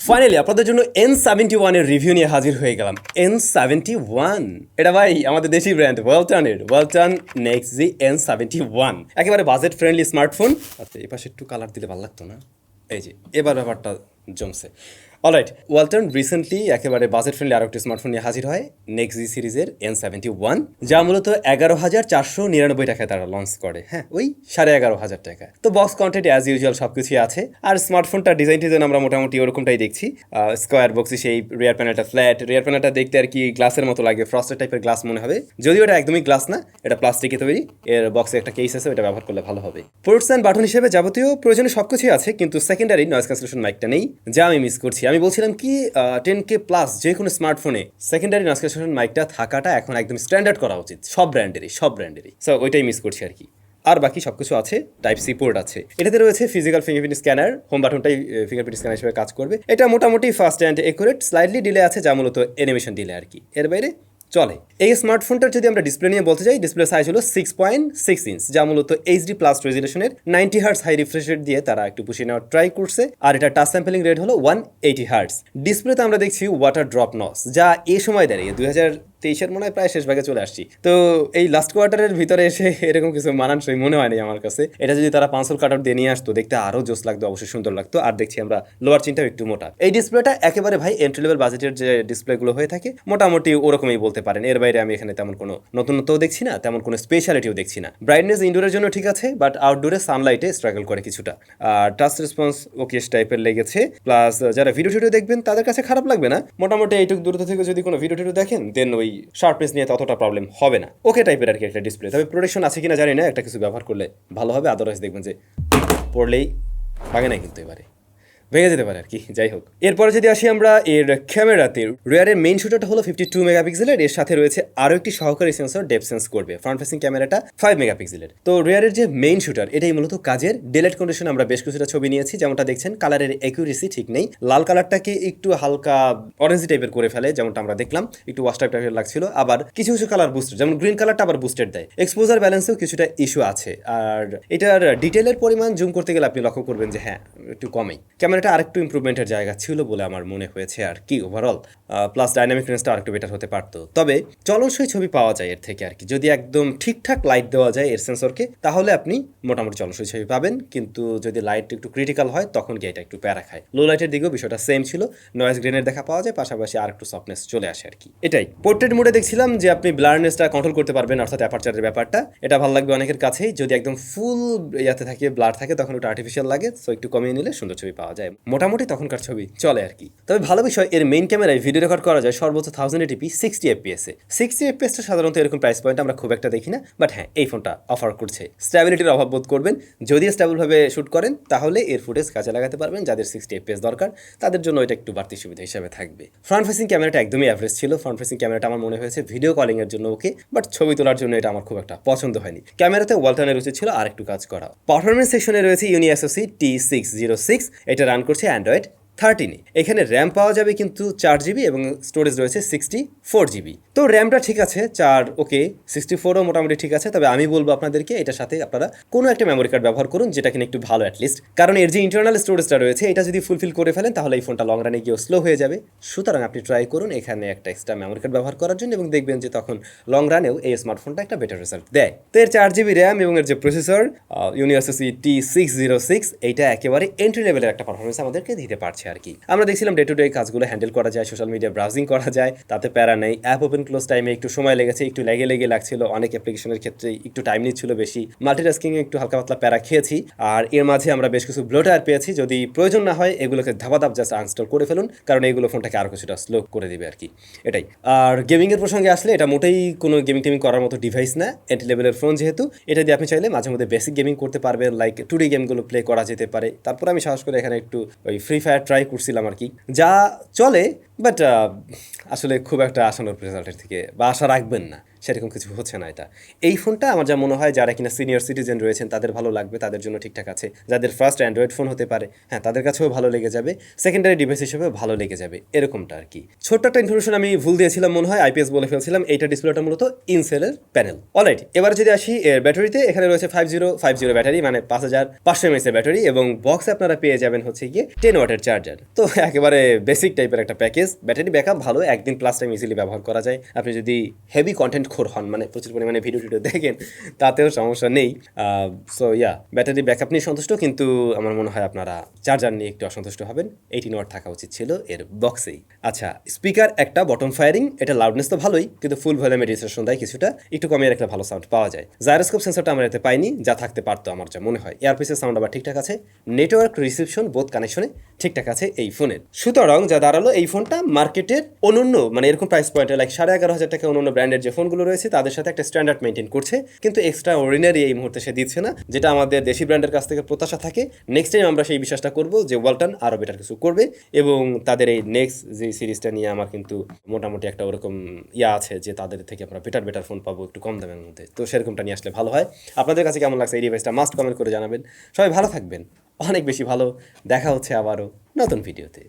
Finally আপনাদের জন্য N71 এর রিভিউ নিয়ে হাজির হয়ে গেলাম। N71 এটা ভাই আমাদের দেশি ব্র্যান্ড ওয়ালটন NexG N71, একেবারে বাজেট ফ্রেন্ডলি স্মার্টফোন। আচ্ছা এই পাশে একটু কালার দিলে ভালো লাগতো না, এই যে এবার ব্যাপারটা জমছে। অলরাইট, ওয়ালটন রিসেন্টলি একেবারে বাজেট ফ্রেন্ডলি আরও একটি স্মার্টফোন নিয়ে হাজির হয়, নেক্সট জি সিরিজের N71, যা মূলত 11,499 টাকায় তারা লঞ্চ করে। হ্যাঁ, ওই 11,500 টাকা। তো বক্স কন্টেন্ট অ্যাজ ইউজুয়াল সব কিছুই আছে। আর স্মার্টফোনটার ডিজাইন টিজাইন আমরা মোটামুটি ওরকমটাই দেখছি, স্কোয়ার বক্সি সেই, রিয়ার প্যানেলটা ফ্ল্যাট, রিয়ার প্যানেলটা দেখতে আর কি গ্লাসের মতো লাগে, ফ্রস্টেড টাইপের গ্লাস মনে হবে, যদিও এটা একদমই গ্লাস না, এটা প্লাস্টিকে তৈরি। এর বক্সে একটা কেস আছে, ওটা ব্যবহার করলে ভালো হবে। পোর্টস অ্যান্ড বাটন হিসেবে যাবতীয় প্রয়োজনীয় সব কিছুই আছে, কিন্তু সেকেন্ডারি নয়েজ ক্যান্সেলেশন মাইকটা নেই, যা আমি মিস করছি। আমি বলছিলাম কি 10K প্লাস যে কোনো স্মার্টফোনে সেকেন্ডারি নয়েজ ক্যান্সেলেশন মাইকটা থাকাটা এখন একদম স্ট্যান্ডার্ড করা উচিত, সব ব্র্যান্ডেরই। সো ওইটাই মিস করছি আর কি। আর বাকি সব কিছু আছে, টাইপ সি পোর্ট আছে, এটাতে রয়েছে ফিজিক্যাল ফিঙ্গারপ্রিন্ট স্ক্যানার, হোম বাটনটাই ফিঙ্গারপ্রিন্ট স্ক্যানার হিসেবে কাজ করবে। এটা মোটামুটি fast and accurate, slightly delay আছে, যা মূলত অ্যানিমেশন ডিলে আর কি, এর বাইরে চলে। এই স্মার্টফোনটার যদি আমরা ডিসপ্লে নিয়ে বলতে চাই, ডিসপ্লে সাইজ হলো 6.6 ইঞ্চ, যা মূলত HD প্লাস রেজুলেশনের 90 হার্টস হাই রিফ্রেশ রেট দিয়ে তারা একটু পুষিয়ে নেওয়ার ট্রাই করছে। আর এটা টাচ স্যাম্পলিং রেট হলো 180 হার্টস। ডিসপ্লেতে আমরা দেখছি ওয়াটার ড্রপ নস, যা এই সময় দাঁড়িয়ে 2023 মনে হয় প্রায় শেষ ভাগে চলে আসছি, তো এই লাস্ট কোয়ার্টারের ভিতরে এসে এরকম কিছু মানানসই মনে হয়নি আমার কাছে। এটা যদি তারা পাঁচল কাটার দিয়ে নিয়ে আসতো, দেখতে আরও জোস লাগতো, অবশ্যই সুন্দর লাগতো। আর দেখছি আমরা লোয়ার চিনটাও একটু মোটা। এই ডিসপ্লেটা একেবারে ভাই এন্ট্রি লেভেল বাজেটের যে ডিসপ্লেগুলো হয়ে থাকে মোটামুটি ওরকমই বলতে পারেন। এর বাইরে আমি এখানে তেমন কোনো নতুনত্বও দেখছি না, তেমন কোনো স্পেশালিটিও দেখছি না। ব্রাইটনেস ইনডোরের জন্য ঠিক আছে, বাট আউটডোরে সানলাইটে স্ট্রাগল করে কিছুটা। আর টাচ রেসপন্স ওকেশ টাইপের লেগেছে, প্লাস যারা ভিডিও টিডিও দেখবেন তাদের কাছে খারাপ লাগবে না। মোটামুটি এইটুকু দূরত্ব থেকে যদি কোনো ভিডিও টিডিও দেখেন, দেন ওই শার্পনেস নিয়ে ততটা প্রবলেম হবে না। ওকে টাইপের আর কি একটা ডিসপ্লে। তবে প্রোটেকশন আছে কিনা জানি না, একটা কিছু ব্যবহার করলে ভালো হবে, আদারওয়াইজ দেখবেন যে পড়লেই ভাগে নাই, কিন্তু এবারে ভেঙে যেতে পারে আর কি। যাই হোক, এরপরে যদি আসি আমরা এর ক্যামেরাতে, রিয়ারের মেইন শুটারটা হলো 52 মেগাপিক্সেলের, এর সাথে রয়েছে আরও একটি সহকারী সেন্সর ডেপথ সেন্স করবে। ফ্রন্ট ফেসিং ক্যামেরাটা 5 মেগাপিক্সেলের। তো রিয়ারের যে মেইন শুটার, এটাই মূলত কাজের। ডেলাইট কন্ডিশন আমরা বেশ কিছুটা ছবি নিয়েছি, যেমনটা দেখছেন কালারের অ্যাকুরেসি ঠিক নেই, লাল কালারটাকে একটু হালকা অরেঞ্জ টাইপের করে ফেলে, যেমনটা আমরা দেখলাম, একটু ওয়াশ টাইপের লাগছিল। আবার কিছু কিছু কালার বুস্টেড, যেমন গ্রিন কালারটা আবার বুস্টেড দেয়। এক্সপোজার ব্যালেন্সেও কিছুটা ইস্যু আছে। আর এটার ডিটেলের পরিমাণ জুম করতে গেলে আপনি লক্ষ্য করবেন যে হ্যাঁ একটু কমেই। ক্যামেরাটা আরেকটু ইম্প্রুভমেন্ট জায়গা ছিল বলে আমার মনে হয়েছে আর কি ওভারঅল। প্লাস ডাইনামিক রেঞ্জটা আরেকটু বেটার হতে পারতো। তবে চলনসই ছবি পাওয়া যায় এর থেকে আর কি, যদি একদম ঠিকঠাক লাইট দেওয়া যায় এর সেন্সরকে, তাহলে আপনি মোটামুটি চলনসই ছবি পাবেন। কিন্তু যদি লাইট একটু ক্রিটিক্যাল হয়, তখন কি এটা একটু প্যারা খায়। লো লাইটের দিকেও বিষয়টা সেম ছিল, নয়েজ গ্রেনের দেখা পাওয়া যায়, পাশাপাশি আর একটু সফটনেস চলে আসে আর কি। এটাই পোর্ট্রেট মোডে দেখছিলাম যে আপনি ব্লারনেসটা কন্ট্রোল করতে পারবেন, অর্থাৎ অ্যাপারচারের ব্যাপারটা। এটা ভালো লাগবে অনেকের কাছেই। যদি একদম ফুল ইয়াতে থাকে, ব্লার থাকে, তখন ওটা আর্টিফিশিয়াল লাগে, সো একটু কমিয়ে নিলে সুন্দর ছবি পাওয়া যায়। মোটামুটি তখনকার ছবি চলে আর কি। তবে ভালো বিষয়, এর মেইন ক্যামেরায় ভিডিও রেকর্ড করা যায় সর্বোচ্চ 1080p 60 fps এ। 60 fps টা সাধারণত এরকম প্রাইস পয়েন্ট আমরা খুব একটা দেখি না, বাট হ্যাঁ এই ফোনটা অফার করছে। স্ট্যাবিলিটির অভাব বোধ করবেন, যদি স্ট্যাবলভাবে শ্যুট করেন তাহলে এর ফুটেজ কাজে লাগাতে পারবেন। যাদের 60 fps দরকার তাদের জন্য এটা একটু বাড়তি সুবিধা হিসাবে থাকবে। ফ্রন্ট ফেসিং ক্যামেরাটা একদমই অ্যাভারেজ ছিল। ফ্রন্ট ফেসিং ক্যামেরাটা আমার মনে হয়েছে ভিডিও কলিং এর জন্য ওকে, বাট ছবি তোলার জন্য এটা আমার খুব একটা পছন্দ হয়নি। ক্যামেরাতে ওয়ালটনের উচিত ছিল আর একটু কাজ করা। পারফরমেন্স সেকশনে রয়েছে ইউনিএসওসি T606, এটা রান করছে অ্যান্ড্রয়েড 13। এখানে র্যাম পাওয়া যাবে কিন্তু 4GB এবং স্টোরেজ রয়েছে 64GB। তো র্যামটা ঠিক আছে, 4 ওকে, 64ও মোটামুটি ঠিক আছে। তবে আমি বলবো আপনাদেরকে এটার সাথে আপনারা কোনো একটা মেমোরি কার্ড ব্যবহার করুন, যেটা কিনা একটু ভালো অ্যাটলিস্ট, কারণ এর যে ইন্টারনাল স্টোরেজটা রয়েছে এটা যদি ফুলফিল করে ফেলেন তাহলে এই ফোনটা লং রানে গিয়েও স্লো হয়ে যাবে। সুতরাং আপনি ট্রাই করুন এখানে একটা এক্সট্রা মেমোরি কার্ড ব্যবহার করার জন্য, এবং দেখবেন যে তখন লং রানেও এই স্মার্টফোনটা একটা বেটার রেজাল্ট দেয়। তো এর 4GB র্যাম এবং এর যে প্রসেসর ইউনিএসওসি T606, এইটা একেবারে এন্ট্রি লেভেলের একটা পারফরমেন্স আমাদেরকে দিতে পারছে আর কি। আমরা দেখছিলাম ডে টু ডে কাজগুলো হ্যান্ডেল করা যায়, সোশ্যাল মিডিয়া ব্রাউজিং করা যায়, তাতে প্যারা নেই। অ্যাপ ওপেন ক্লোজ টাইমে একটু সময় লেগেছে, একটু লেগে লাগছিল, অনেক অ্যাপ্লিকেশনের ক্ষেত্রে একটু টাইম নিচ্ছিল বেশি। মাল্টিটাস্কিংয়ে একটু হালকা পাতলা প্যারা খেয়েছি। আর এর মাঝে আমরা বেশ কিছু ব্লোটার পেয়েছি, যদি প্রয়োজন না হয় এগুলোকে ধাপাধাপ জাস্ট আনস্টল করে ফেলুন, কারণ এগুলো ফোনটাকে আরও কিছুটা স্লো করে দিবে আর কি। এটাই। আর গেমিংয়ের প্রসঙ্গে আসলে এটা মোটেই কোনো গেমিং টেমিং করার মতো ডিভাইস না, এন্ট্রি লেভেলের ফোন যেহেতু। এটা দিয়ে আপনি চাইলে মাঝে মধ্যে বেসিক গেমিং করতে পারবেন, লাইক 2D গেমগুলো প্লে করা যেতে পারে। তারপর আমি সাহস করে এখানে একটু ওই ফ্রি ফায়ার ট্রাই করছিলাম আর কি, যা চলে বাট আসলে খুব একটা আশানুর রেজাল্টের থেকে বা আশা রাখবেন না, সেরকম কিছু হচ্ছে না এটা। এই ফোনটা আমার যা মনে হয় যারা কিনা সিনিয়র সিটিজেন রয়েছেন তাদের ভালো লাগবে, তাদের জন্য ঠিকঠাক আছে। যাদের ফার্স্ট অ্যান্ড্রয়েড ফোন হতে পারে, হ্যাঁ তাদের কাছেও ভালো লেগে যাবে, সেকেন্ডারি ডিভাইস হিসেবেও ভালো লেগে যাবে, এরকমটা আর কি। ছোট্ট একটা ইনফরমেশন আমি ভুল দিয়েছিলাম মনে হয়, আইপিএস বলে ফেলছিলাম। এইটা ডিসপ্লেটা মূলত ইনসেলের প্যানেল। অলরাইট, এবার যদি আসি এর ব্যাটারিতে, এখানে রয়েছে 5050 ব্যাটারি, মানে 5500 এমএএইচ এর ব্যাটারি, এবং বক্সে আপনারা পেয়ে যাবেন হচ্ছে গিয়ে 10 ওয়াটের চার্জার। তো একেবারে বেসিক টাইপের একটা প্যাকেজ। ব্যাটারি ব্যাকআপ ভালো, একদিন প্লাস টাইম ইজিলি ব্যবহার করা যায়। আপনি যদি হেভি কন্টেন্ট খোর হন, মানে প্রচুর পরিমাণে ভিডিও টিডিও দেখেন, তাতেও সমস্যা নেই। সো ইয়া, ব্যাটারি ব্যাকআপ নিয়ে সন্তুষ্ট, কিন্তু আমার মনে হয় আপনারা চার্জার নিয়ে একটু অসন্তুষ্ট হবেন। 18 ওয়াট থাকা উচিত ছিল এর বক্সেই। আচ্ছা, স্পিকার একটা বটম ফায়ারিং, এটা লাউডনেস তো ভালোই, কিন্তু ফুল ভলিউমে ডিসটরশন দেয় কিছুটা, একটু কমিয়ে রাখলে ভালো সাউন্ড পাওয়া যায়। জাইরোস্কোপ সেন্সরটা আমরা এতে পাইনি, যা থাকতে পারতো আমার যা মনে হয়। এয়ারপিসের সাউন্ড আবার ঠিকঠাক আছে, নেটওয়ার্ক রিসেপশন বোথ কানেকশনে ঠিকঠাক আছে এই ফোনের। সুতরাং যা দাঁড়ালো, এই ফোনটা মার্কেটের অনন্য, মানে এরকম প্রাইস পয়েন্টে লাইক 11,500 টাকা অন্যান্য ব্র্যান্ডের যে ফোনগুলো রয়েছে তাদের সাথে একটা স্ট্যান্ডার্ড মেনটেন করছে, কিন্তু এক্সট্রা অর্ডিনারি এই মুহূর্তে সে দিচ্ছে না, যেটা আমাদের দেশি ব্র্যান্ডের কাছ থেকে প্রত্যাশা থাকে। নেক্সট টাইম আমরা সেই বিশ্বাসটা করব যে ওয়ালটন আরও বেটার কিছু করবে, এবং তাদের এই নেক্সট যে সিরিজটা নিয়ে আমার কিন্তু মোটামুটি একটা ওরকম আছে যে তাদের থেকে আমরা বেটার ফোন পাবো একটু কম দামের মধ্যে। তো সেরকমটা নিয়ে আসলে ভালো হয়। আপনাদের কাছে কেমন লাগছে এই ডিভাইসটা মাস্ট কমেন্ট করে জানাবেন। সবাই ভালো থাকবেন, অনেক বেশি ভালো। দেখা হচ্ছে আবারও নতুন ভিডিওতে।